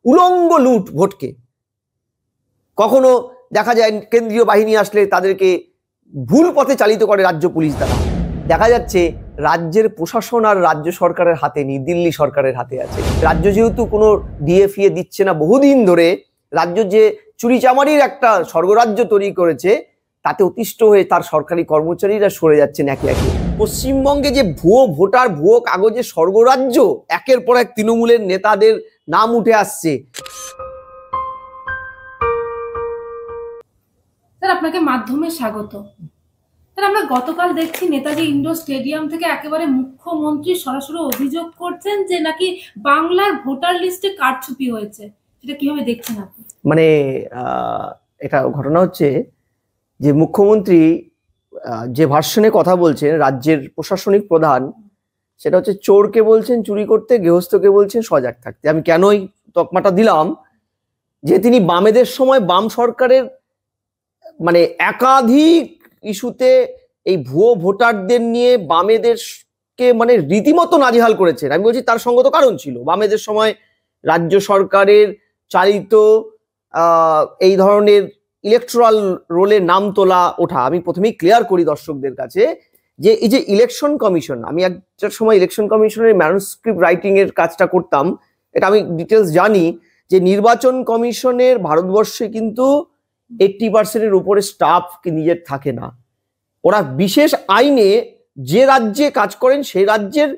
উলঙ্গ লুট ভোটকে। কখনো দেখা যায় কেন্দ্রীয় বাহিনী আসলে তাদেরকে ভুল পথে চালিত করে রাজ্য পুলিশ দ্বারা। দেখা যাচ্ছে রাজ্যের প্রশাসন আর রাজ্য সরকারের হাতে নেই, দিল্লি সরকারের হাতে আছে। রাজ্য যেহেতু কোনো ডিএফিএ দিচ্ছে না বহুদিন ধরে, রাজ্য যে চুরিচামারির একটা স্বর্গরাজ্য তৈরি করেছে তাতে অতিষ্ঠ হয়ে তার সরকারি কর্মচারীরা সরে যাচ্ছেন একে একে। পশ্চিমবঙ্গে যে ভুয়ো ভোটার, ভুয়ো কাগজের স্বর্গরাজ্য, একের পর এক তৃণমূলের নেতাদের নাম উঠে আসছে। স্যার, আপনাকে মাধ্যমে স্বাগত। স্যার, আমরা গতকাল দেখছি নেতাজি ইন্ডোর স্টেডিয়াম থেকে একেবারে মুখ্যমন্ত্রী সরাসরি অভিযোগ করছেন যে নাকি বাংলার ভোটার লিস্টে কারচুপি হয়েছে। সেটা কিভাবে দেখছেন আপনি? মানে এটা ঘটনা হচ্ছে যে মুখ্যমন্ত্রী যে ভার্সনে কথা বলছেন, রাজ্যের প্রশাসনিক প্রধান, সেটা হচ্ছে চোরকে বলছেন চুরি করতে, গৃহস্থকে বলছেন সজাগ থাকতে। আমি কেনই তকমাটা দিলাম যে তিনি বামেদের সময় বাম সরকারের মানে একাধিক ইস্যুতে এই ভুয়ো ভোটারদের নিয়ে বামেদেরকে মানে রীতিমতো নাজেহাল করেছেন। আমি বলছি তার সঙ্গত কারণ ছিল। বামেদের সময় রাজ্য সরকারের চালিত এই ধরনের ইলেকট্রাল রোলে নাম তোলা ওঠা। আমি প্রথমেই ক্লিয়ার করি দর্শকদের কাছে যে এই যে ইলেকশন কমিশন, আমি একটা সময় ইলেকশন কমিশনের ম্যানুস্ক্রিপ্ট রাইটিং এর কাজটা করতাম, এটা আমি ডিটেলস জানি যে নির্বাচন কমিশনের ভারতবর্ষে কিন্তু 80% উপরে স্টাফ নিজের থাকে না। ওরা বিশেষ আইনে যে রাজ্যে কাজ করেন সেই রাজ্যের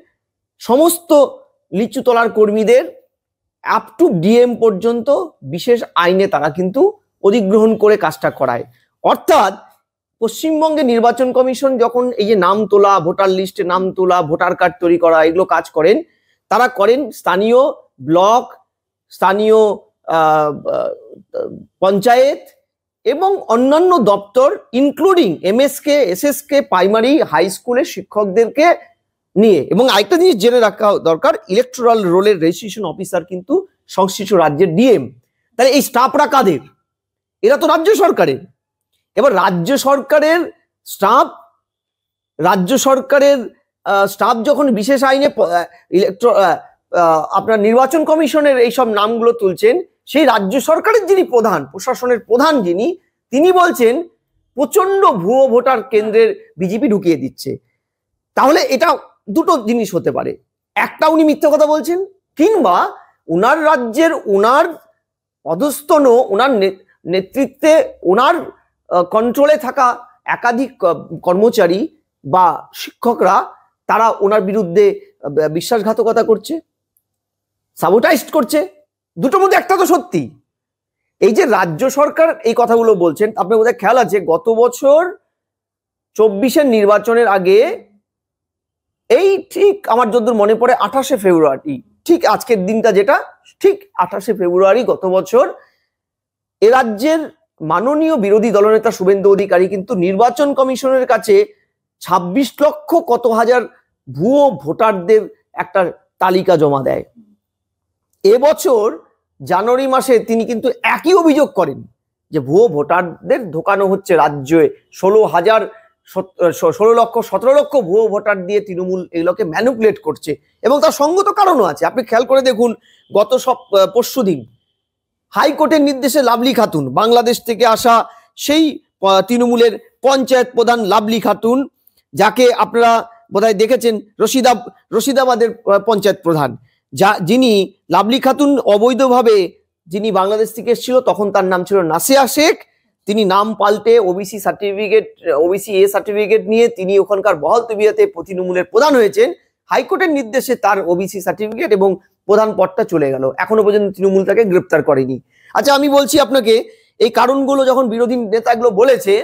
সমস্ত লিচু তলার কর্মীদের আপ টু ডিএম পর্যন্ত বিশেষ আইনে তারা কিন্তু অধিগ্রহণ করে কাজটা করায়। অর্থাৎ পশ্চিমবঙ্গে নির্বাচন কমিশন যখন এই যে নাম তোলা, ভোটার লিস্টে নাম তোলা, ভোটার কার্ড তৈরি করা, এগুলো কাজ করেন, তারা করেন স্থানীয় ব্লক, স্থানীয় পঞ্চায়েত এবং অন্যান্য দপ্তর including MSK, SSK, primary high স্কুলের শিক্ষকদেরকে নিয়ে। এবং আরেকটা জিনিস জেনে রাখা দরকার, ইলেকট্রাল রোলের রেজিস্ট্রেশন অফিসার কিন্তু সংশ্লিষ্ট রাজ্যের ডিএম। তাহলে এই স্টাফরা কাদের? এরা তো রাজ্য সরকারের। এবার রাজ্য সরকারের স্টাফ যখন বিশেষ আইনে আপনার নির্বাচন কমিশনের এইসব নামগুলো তুলছেন, সেই রাজ্য সরকারের যিনি প্রধান, প্রশাসনের প্রধান যিনি, তিনি বলছেন প্রচন্ড ভুয়ো ভোটার কেন্দ্রের বিজেপি ঢুকিয়ে দিচ্ছে। তাহলে এটা দুটো জিনিস হতে পারে, একটা উনি মিথ্যে কথা বলছেন, কিংবা উনার রাজ্যের উনার অধস্তন, উনার নেতৃত্বে উনার কন্ট্রোলে থাকা একাধিক কর্মচারী বা শিক্ষকরা তারা ওনার বিরুদ্ধে বিশ্বাসঘাতকতা করছে, সাবোটাইজ করছে। দুটোর মধ্যে একটা তো সত্যি। এই যে রাজ্য সরকার এই কথাগুলো বলছেন, আপনার বোধহয় খেয়াল আছে গত বছর 24-এর নির্বাচনের আগে, এই ঠিক আমার যতদূর মনে পড়ে 28শে ফেব্রুয়ারি, ঠিক আজকের দিনটা যেটা, ঠিক 28শে ফেব্রুয়ারি গত বছর এ রাজ্যের মাননীয় বিরোধী দলনেতা শুভেন্দু অধিকারী কিন্তু নির্বাচন কমিশনের কাছে 26 লক্ষ কত হাজার ভুয়ো ভোটারদের একটা তালিকা জমা দেয়। এবছর জানুয়ারি মাসে তিনি কিন্তু একই অভিযোগ করেন যে ভুয়ো ভোটারদের ঢোকানো হচ্ছে রাজ্যে, 16 লক্ষ 17 লক্ষ ভুয়ো ভোটার দিয়ে তৃণমূল এগুলোকে ম্যানিপুলেট করছে। এবং তার সঙ্গত কারণও আছে। আপনি খেয়াল করে দেখুন, গত পরশুদিন হাইকোর্টের নির্দেশে লাভলি খাতুন, বাংলাদেশ থেকে আসা সেই তৃণমূলের পঞ্চায়েত প্রধান লাভলি খাতুন, যাকে আপনারা বোধহয় দেখেছেন, রশিদাবাদের পঞ্চায়েত প্রধান, যিনি লাভলি খাতুন অবৈধভাবে যিনি বাংলাদেশ থেকে এসেছিল, তখন তার নাম ছিল নাসিয়া শেখ। তিনি নাম পাল্টে ওবিসি এ সার্টিফিকেট নিয়ে তিনি ওখানকার বহাল তবিয়তে তৃণমূলের প্রধান হয়েছেন। হাইকোর্টের নির্দেশে তার ওবিসি সার্টিফিকেট এবং প্রধান পদটা চলে গেল। এখনো পর্যন্ত তৃণমূল তাকে গ্রেপ্তার করেনি। আচ্ছা, আমি বলছি আপনাকে, এই কারণগুলো যখন বিরোধী নেতাগুলো বলেছে,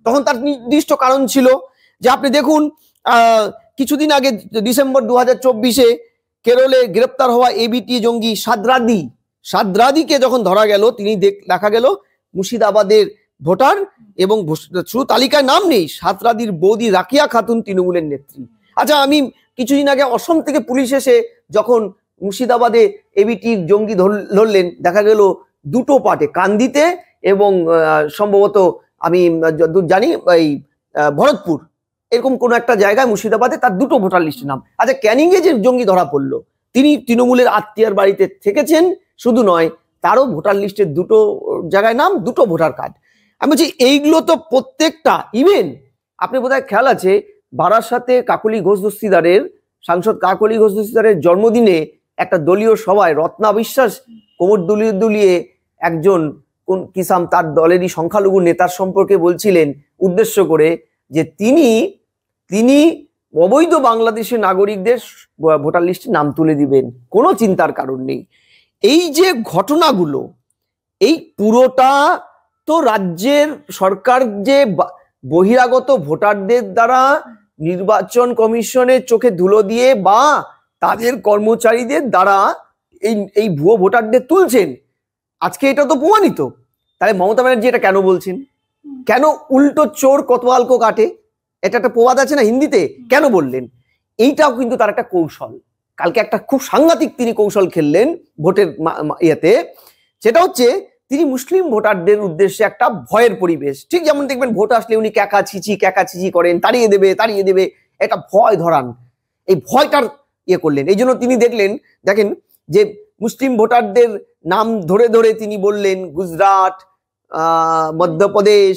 তখন তার নির্দিষ্ট কারণ ছিল যে আপনি দেখুন, কিছুদিন আগে ডিসেম্বর 2024-এ কেরলে গ্রেপ্তার হওয়া এবিটি জঙ্গি সাদ্রাদিকে যখন ধরা গেল, তিনি দেখা গেল মুর্শিদাবাদের ভোটার এবং শুধু তালিকায় নাম নেই, সাদ্রাদির বৌদি রাকিয়া খাতুন তৃণমূলের নেত্রী। আচ্ছা, আমি কিছুদিন আগে অসম থেকে পুলিশ এসে যখন মুর্শিদাবাদে এবিটির জঙ্গি ধরলেন, দেখা গেল দুটো পার্টে, কান্দিতে এবং সম্ভবত আমি যতদূর জানি এই ভরতপুর, এরকম কোন একটা জায়গায় মুর্শিদাবাদে তার দুটো ভোটার লিস্টের নাম। আচ্ছা, ক্যানিংয়ে যে জঙ্গি ধরা পড়লো, তিনি তৃণমূলের আত্মীয়ার বাড়িতে থেকেছেন, শুধু নয় তারও ভোটার লিস্টের দুটো জায়গায় নাম, দুটো ভোটার কার্ড। আমি বলছি এইগুলো তো প্রত্যেকটা, ইভেন আপনি বোধহয় খেয়াল আছে বারাসাতে কাকলি ঘোষ দস্তিদারের, সাংসদ কাকলি ঘোষ দস্তিদারের জন্মদিনে একটা দলীয় সভায় রত্না বিশ্বাস কোমর দুলিয়ে দুলিয়ে একজন কোন কিসাম তার দলেরই সংখ্যালঘু নেতার সম্পর্কে বলছিলেন উদ্দেশ্য করে যে তিনি অবৈধ বাংলাদেশের নাগরিকদের ভোটার লিস্টে নাম তুলে দিবেন, কোনো চিন্তার কারণ নেই। এই যে ঘটনাগুলো, এই পুরোটা তো রাজ্যের সরকার যে বহিরাগত ভোটারদের দ্বারা নির্বাচন কমিশনের চোখে ধুলো দিয়ে বা তাদের কর্মচারীদের দ্বারা এই ভুয়ো ভোটারদের তুলছেন, আজকে এটা তো প্রমাণিত। তাহলে মমতা ব্যানার্জি এটা কেন বলছেন? কেন উল্টো চোর কোতোয়াল কো কাটে, এটা একটা প্রবাদ আছে না হিন্দিতে, কেন বললেন? এইটাও কিন্তু তার একটা কৌশল। কালকে একটা খুব সাংঘাতিক তিনি কৌশল খেললেন ভোটের ইয়েতে, সেটা হচ্ছে তিনি মুসলিম ভোটারদের উদ্দেশ্যে একটা ভয়ের পরিবেশ, ঠিক যেমন দেখবেন ভোট আসলে উনি ক্যাকা ছিচি করেন, তাড়িয়ে দেবে, একটা ভয় ধরান, এই ভয়টার ইয়ে করলেন। এই জন্য তিনি দেখেন যে মুসলিম ভোটারদের নাম ধরে ধরে তিনি বললেন গুজরাট, মধ্যপ্রদেশ,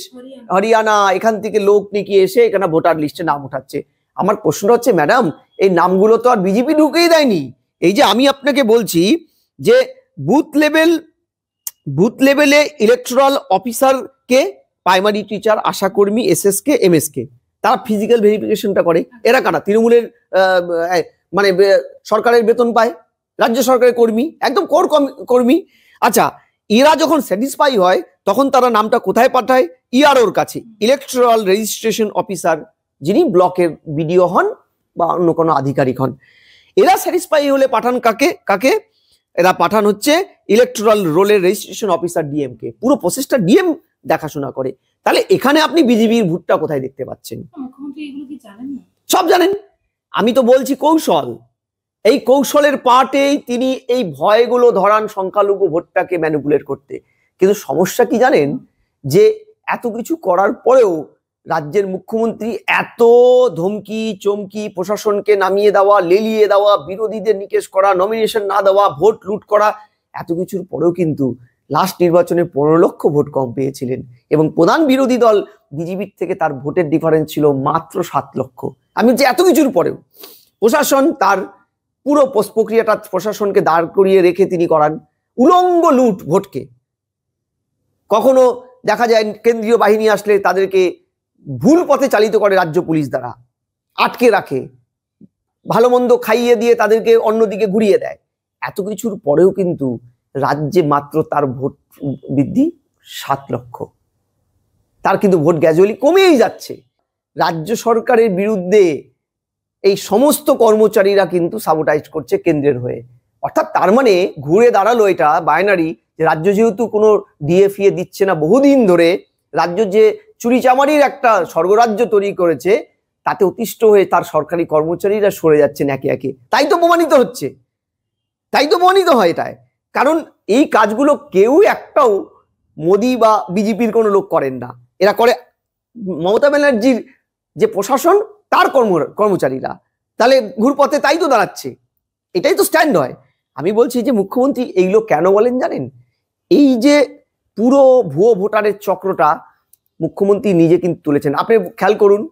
হরিয়ানা, এখান থেকে লোক নাকি এসে এখানে ভোটার লিস্টে নাম উঠাচ্ছে। আমার প্রশ্ন হচ্ছে ম্যাডাম, এই নামগুলো তো আর বিজেপি ঢুকেই দেয়নি। এই যে আমি আপনাকে বলছি যে বুথ লেভেলে ইলেকট্রাল অফিসারকে, প্রাইমারি টিচার, আশাকর্মী, এসএসকে, এমএসকে, তারা ফিজিক্যাল ভেরিফিকেশনটা করে। এরা কারা? তৃণমূলের মানে সরকারের বেতন পায়, রাজ্য সরকারের কর্মী, একদম কোর কর্মী। আচ্ছা, এরা যখন স্যাটিসফাই হয় তখন তারা নামটা কোথায় পাঠায়? ইআরওর কাছে, ইলেকট্রাল রেজিস্ট্রেশন অফিসার, যিনি ব্লকের বিডিও হন বা অন্য কোনো আধিকারিক হন। এরা স্যাটিসফাই হলে পাঠান কাকে? এরা পাঠান হচ্ছে ইলেকট্রাল রোলের রেজিস্ট্রেশন অফিসার, ডিএমকে। পুরো প্রসেসটা ডিএম দেখাশোনা করে। তাহলে এখানে আপনি বিজেপির ভোটটা কোথায় দেখতে পাচ্ছেন? সব জানেন। আমি তো বলছি কৌশল, এই কৌশলের পার্টেই তিনি এই ভয়গুলো ধরান সংখ্যালঘু ভোটটাকে ম্যানিপুলেট করতে। কিন্তু সমস্যা কি জানেন, যে এত কিছু করার পরেও রাজ্যের মুখ্যমন্ত্রী এত ধমকি চমকি, প্রশাসনকে নামিয়ে দেওয়া, লেলিয়ে দেওয়া, বিরোধীদের নিকেশ করা, নমিনেশন না দেওয়া, ভোট লুট করা, এত কিছুর পরেও কিন্তু লাস্ট নির্বাচনে 15 লক্ষ ভোট কম পেয়েছিলেন এবং প্রধান বিরোধী দল বিজেপির থেকে তার ভোটের ডিফারেন্স ছিল মাত্র 7 লক্ষ। আমি যে এত কিছুর পরেও প্রশাসন তার পুরো প্রক্রিয়াটা প্রশাসনকে দাঁড় করিয়ে রেখে তিনি করান উলঙ্গ লুট ভোটকে। কখনো দেখা যায় কেন্দ্রীয় বাহিনী আসলে তাদেরকে ভুল পথে চালিত করে রাজ্য পুলিশ দ্বারা, আটকে রাখে, ভালো মন্দ খাইয়ে দিয়ে তাদেরকে অন্যদিকে ঘুরিয়ে দেয়। এত কিছুর পরেও কিন্তু রাজ্যে মাত্র তার ভোট বৃদ্ধি 7 লক্ষ। তার কিন্তু ভোট গ্র্যাজুয়ালি কমেই যাচ্ছে। রাজ্য সরকারের বিরুদ্ধে এই সমস্ত কর্মচারীরা কিন্তু সাবোটাইজ করছে কেন্দ্রের হয়ে। অর্থাৎ তার মানে ঘুরে দাঁড়ালো এটা বাইনারি, যে রাজ্য যেহেতু কোনো ডিএফিএ দিচ্ছে না বহুদিন ধরে, রাজ্য যে চুরিচামারির একটা স্বর্গরাজ্য তৈরি করেছে, তাতে অতিষ্ঠ হয়ে তার সরকারি কর্মচারীরা সরে যাচ্ছেন একে একে। তাই তো প্রমাণিত হয় এটাই। কারণ এই কাজগুলো কেউ একটাও মোদি বা বিজেপির কোনো লোক করেন না, এরা করে মমতা ব্যানার্জির যে প্রশাসন, তার কর্মচারীরা। তাহলে ঘুরপথে তাই তো দাঁড়াচ্ছে, এটাই তো স্ট্যান্ড হয়। আমি বলছি যে মুখ্যমন্ত্রী এইগুলো কেন বলেন জানেন? এই যে পুরো ভুয়ো ভোটারের চক্রটা মুখ্যমন্ত্রী নিজে কিন্তু তুলেছেন। আপনি খেয়াল করুন,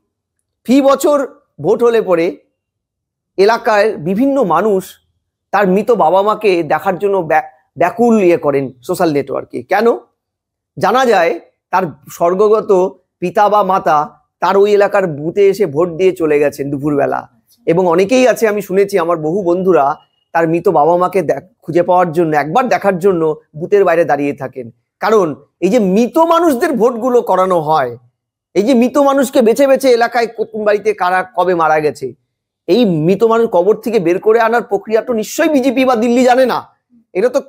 ফি বছর ভোট হলে পরে এলাকায় বিভিন্ন মানুষ তার মৃত বাবা মাকে দেখার জন্য ব্যাকুল করেন সোশ্যাল নেটওয়ার্কে। কেন? জানা যায় তার স্বর্গগত পিতা বা মাতা তার ওই এলাকার বুথে এসে ভোট দিয়ে চলে গেছেন দুপুরবেলা, এবং অনেকেই আছে, আমি শুনেছি আমার বহু বন্ধুরা তার মৃত বাবা মাকে খুঁজে পাওয়ার জন্য, একবার দেখার জন্য বুথের বাইরে দাঁড়িয়ে থাকেন। কারণ এই যে মৃত মানুষদের ভোটগুলো করানো হয়, এই যে মৃত মানুষকে বেছে বেছে এলাকায় কোন বাড়িতে কারা কবে মারা গেছে, এই মৃত মানুষ কবর থেকে বের করে আনার প্রক্রিয়া তো নিশ্চয়ই বিজেপি বা দিল্লি জানে না, এটা তো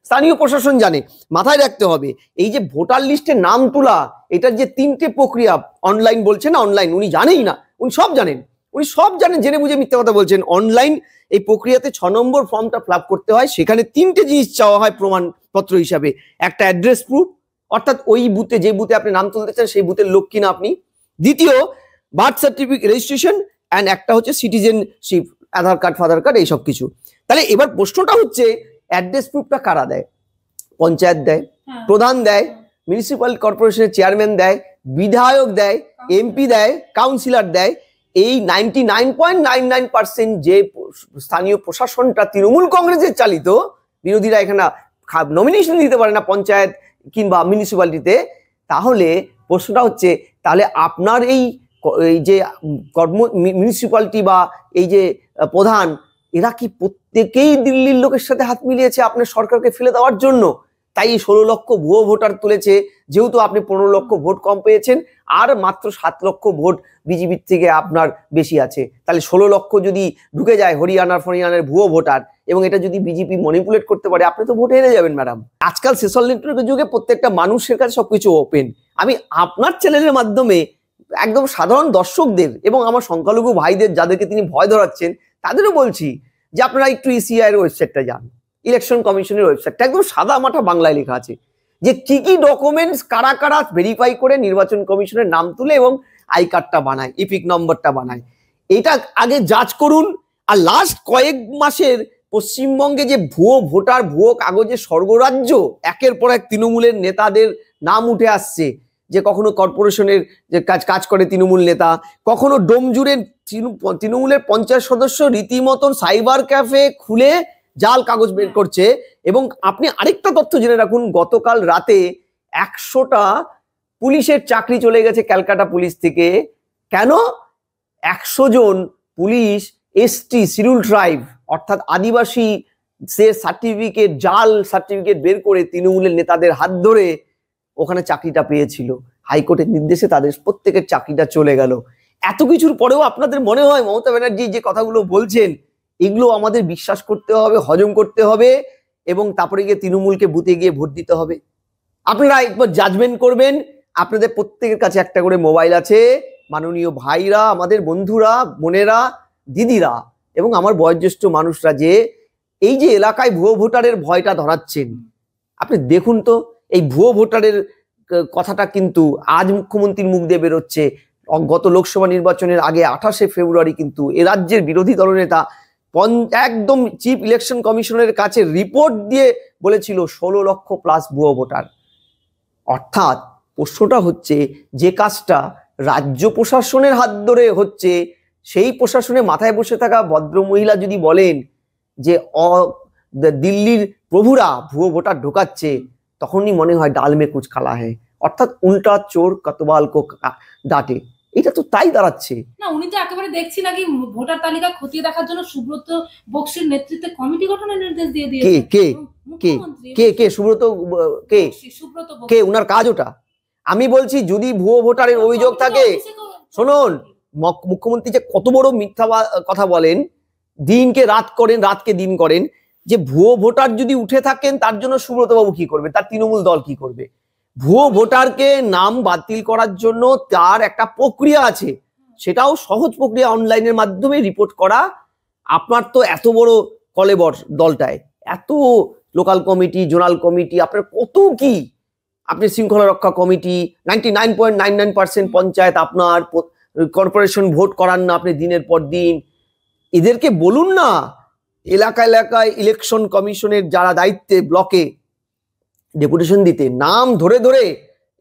স্থানীয় প্রশাসন জানে। মাথায় রাখতে হবে, এই যে ভোটার লিস্টে নাম তোলা, এটার যে 3টে প্রক্রিয়া, অনলাইন বলছে না, অনলাইন, উনি জানেই না, উনি সব জানেন, জেনে বুঝে মিথ্যে কথা বলছেন। অনলাইন এই প্রক্রিয়াতে 6 নম্বর ফর্মটা ফিল আপ করতে হয়, সেখানে 3টে জিনিস চাওয়া হয় প্রমাণপত্র হিসাবে। একটা অ্যাড্রেস প্রুফ, অর্থাৎ ওই বুথে, যে বুথে আপনি নাম তুলতে চান সেই বুথের লোক কিনা আপনি। দ্বিতীয়, বার্থ সার্টিফিকেট রেজিস্ট্রেশন, অ্যান্ড একটা হচ্ছে সিটিজেনশিপ, আধার কার্ড, ফাদার কার্ড, এইসব কিছু। তাহলে এবার প্রশ্নটা হচ্ছে অ্যাড্রেস প্রুফটা কারা দেয়? পঞ্চায়েত দেয়, হ্যাঁ, প্রধান দেয়, মিউনিসিপ্যাল কর্পোরেশনের চেয়ারম্যান দেয়, বিধায়ক দেয়, এমপি দেয়, কাউন্সিলর দেয়। এই 99.99% যে স্থানীয় প্রশাসনটা তৃণমূল কংগ্রেসের চালিত, বিরোধীরা এখানে নমিনেশন দিতে পারে না পঞ্চায়েত কিংবা মিউনিসিপ্যালিটিতে। তাহলে প্রশ্নটা হচ্ছে, তাহলে আপনার এই যে মিউনিসিপ্যালিটি বা এই যে প্রধান, এরা কি প্রত্যেকেই দিল্লির লোকের সাথে হাত মিলিয়েছে আপনার সরকারকে ফেলে দেওয়ার জন্য? তাই 16 লক্ষ ভুয়ো ভোটার তুলেছে, যেহেতু আপনি 15 লক্ষ ভোট কম পেয়েছেন আর মাত্র 7 লক্ষ ভোট বিজেপির থেকে আপনার বেশি আছে। তাহলে 16 লক্ষ যদি ঢুকে যায় হরিয়ানার ভুয়ো ভোটার, এবং এটা যদি বিজেপি ম্যানিপুলেট করতে পারে, আপনি তো ভোট হেরে যাবেন ম্যাডাম। আজকাল সোশ্যাল নেটওয়ার্কের যুগে প্রত্যেকটা মানুষের কাছে সবকিছু ওপেন। আমি আপনার চ্যানেলের মাধ্যমে একদম সাধারণ দর্শকদের এবং আমার সংখ্যালঘু ভাইদের যাদেরকে তিনি ভয় ধরাচ্ছেন তাদেরও বলছি যে আপনারা একটু ইসিআই এর ওয়েবসাইটটা যান, ইলেকশন কমিশনের ওয়েবসাইটটা একদম সাদা মাটা বাংলায় লেখা আছে যে কি কি ডকুমেন্টস কারা কারা ভেরিফাই করে নির্বাচন কমিশনের নাম তুলে এবং আই কার্ডটা বানায়, ইপিক নম্বরটা বানায়। এটা আগে যাচ করুন। আর লাস্ট কয়েক মাসের পশ্চিমবঙ্গে যে ভুয়ো ভোটার, ভুয়ো কাগজের স্বর্গরাজ্য, একের পর এক তৃণমূলের নেতাদের নাম উঠে আসছে, যে কখনো কর্পোরেশনের যে কাজ করে তৃণমূল নেতা, কখনো ডোমজুড়ের তৃণমূলের 50 সদস্য রীতিমতন সাইবার ক্যাফে খুলে জাল কাগজ বের করছে। এবং আপনি আরেকটা তথ্য জেনে রাখুন, গতকাল রাতে 100টা পুলিশের চাকরি চলে গেছে ক্যালকাটা পুলিশ থেকে। কেন? 100 জন পুলিশ এসটি শিডিউল ট্রাইব অর্থাৎ আদিবাসী সে সার্টিফিকেট, জাল সার্টিফিকেট বের করে তৃণমূলের নেতাদের হাত ধরে ওখানে চাকরিটা পেয়েছিল। হাইকোর্টের নির্দেশে তাদের প্রত্যেকের চাকরিটা চলে গেল। এত কিছুর পরেও আপনাদের মনে হয় মমতা ব্যানার্জি যে কথাগুলো বলছেন এগুলো আমাদের বিশ্বাস করতে হবে, হজম করতে হবে এবং তারপরে গিয়ে তৃণমূলকে বুথে গিয়ে ভোট দিতে হবে? আপনারা একবার জাজমেন্ট করবেন। আপনাদের প্রত্যেকের কাছে একটা করে মোবাইল আছে, মাননীয় ভাইরা, আমাদের বন্ধুরা, বোনেরা, দিদিরা এবং আমার বয়োজ্যেষ্ঠ মানুষরা, যে এই যে এলাকায় ভুয়ো ভোটারের ভয়টা ধরাচ্ছেন, আপনি দেখুন তো এই ভুয়ো ভোটারের কথাটা কিন্তু আজ মুখ্যমন্ত্রীর মুখ দিয়ে বেরোচ্ছে। গত লোকসভা নির্বাচনের আগে 28শে ফেব্রুয়ারি কিন্তু এ রাজ্যের বিরোধী দলনেতা একদম চিফ ইলেকশন কমিশনের কাছে রিপোর্ট দিয়ে বলেছিল 16 লক্ষ প্লাস ভুয়ো ভোটার। অর্থাৎ প্রশ্নটা হচ্ছে, যে কাজটা রাজ্য প্রশাসনের হাত ধরে হচ্ছে, সেই প্রশাসনে মাথায় বসে থাকা ভদ্রমহিলা যদি বলেন যে দিল্লির প্রভুরা ভুয়ো ভোটার ঢোকাচ্ছে, তখনই মনে হয় ডাল মে কুচ কালা হ্যায়, অর্থাৎ উল্টা চোর কতবাল কো ডাটে। এটা তো তাই দাঁড়াচ্ছে না। উনি তো একেবারে দেখছি নাকি ভোটার তালিকা খতিয়ে দেখার জন্য সুব্রত বক্সির নেতৃত্বে কমিটি গঠনের নির্দেশ দিয়ে দিয়েছে। কে সুব্রত, কে উনার কাজ ওটা? আমি বলছি যদি ভুয়ো ভোটারের অভিযোগ থাকে, শুনুন, মুখ্যমন্ত্রী যে কত বড় মিথ্যা কথা বলেন, দিনকে রাত করেন, রাতকে দিন করেন। যে ভুয়ো ভোটার যদি উঠে থাকেন তার জন্য সুব্রত বাবু কি করবে, তার তৃণমূল দল কি করবে? ভুয়ো ভোটারকে নাম বাতিল করার জন্য তার একটা প্রক্রিয়া আছে, সেটাও সহজ প্রক্রিয়া, অনলাইনের মাধ্যমে রিপোর্ট করা। আপনার তো এত বড় কলেবর দলটায়, এত লোকাল কমিটি, জোনাল কমিটি, আপনার কত কি, আপনি শৃঙ্খলা রক্ষা কমিটি, 99.99% পঞ্চায়েত আপনার, কর্পোরেশন ভোট করান না আপনি দিনের পর দিন। এদেরকে বলুন না এলাকা এলাকায় ইলেকশন কমিশনের যারা দায়িত্বে ব্লকে ডেপুটেশন দিতে, নাম ধরে ধরে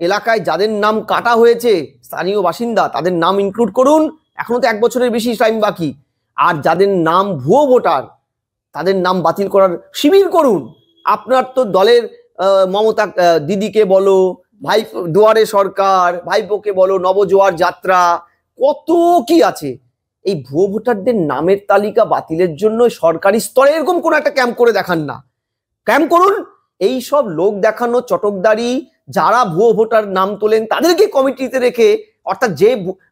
এলাকায় যাদের নাম কাটা হয়েছে স্থানীয় বাসিন্দা তাদের নাম ইনক্লুড করুন। এখনো তো 1 বছরের বেশি টাইম বাকি। আর যাদের নাম ভুয়ো ভোটার তাদের নাম বাতিল করার শিবির করুন। আপনার তো দলের মমতা দিদিকে বলো, ভাই দুয়ারে সরকার, ভাইপোকে বলো, নবজোয়ার যাত্রা, কত কি আছে। এই ভুয়ো ভোটারদের নামের তালিকা বাতিলের জন্য সরকারি স্তরে এরকম কোন একটা ক্যাম্প করে দেখান না, ক্যাম্প করুন। এই সব লোক দেখানো চটকদারি যারা ভুয়ো ভোটার নাম তোলেন তাদেরকে কমিটিতে রেখে, অর্থাৎ যে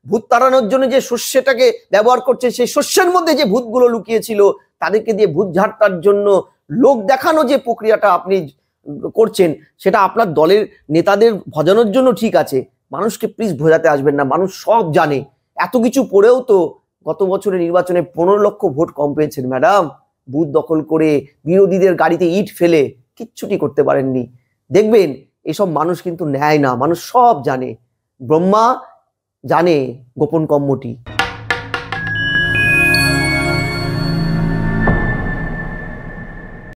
ভূত তাড়ানোর জন্য যে শস্যটাকে ব্যবহার করছে সেই শস্যের মধ্যে যে ভূতগুলো লুকিয়েছিল তাদেরকে দিয়ে ভূত ঝাড়তার জন্য লোক দেখানো যে প্রক্রিয়াটা আপনি করছেন, সেটা আপনার দলের নেতাদের ভজানোর জন্য ঠিক আছে। মানুষকে প্লিজ ভোজাতে আসবেন না, মানুষ সব জানে। এত কিছু পড়েও তো গত বছরের নির্বাচনে 15 লক্ষ ভোট কম পেয়েছেন ম্যাডাম। বুথ দখল করে, বিরোধীদের গাড়িতে ইট ফেলে কিচ্ছুটি করতে পারেননি। দেখবেন এসব মানুষ কিন্তু নেয় না, মানুষ সব জানে। ব্রহ্মা জানে গোপন কম্মটি।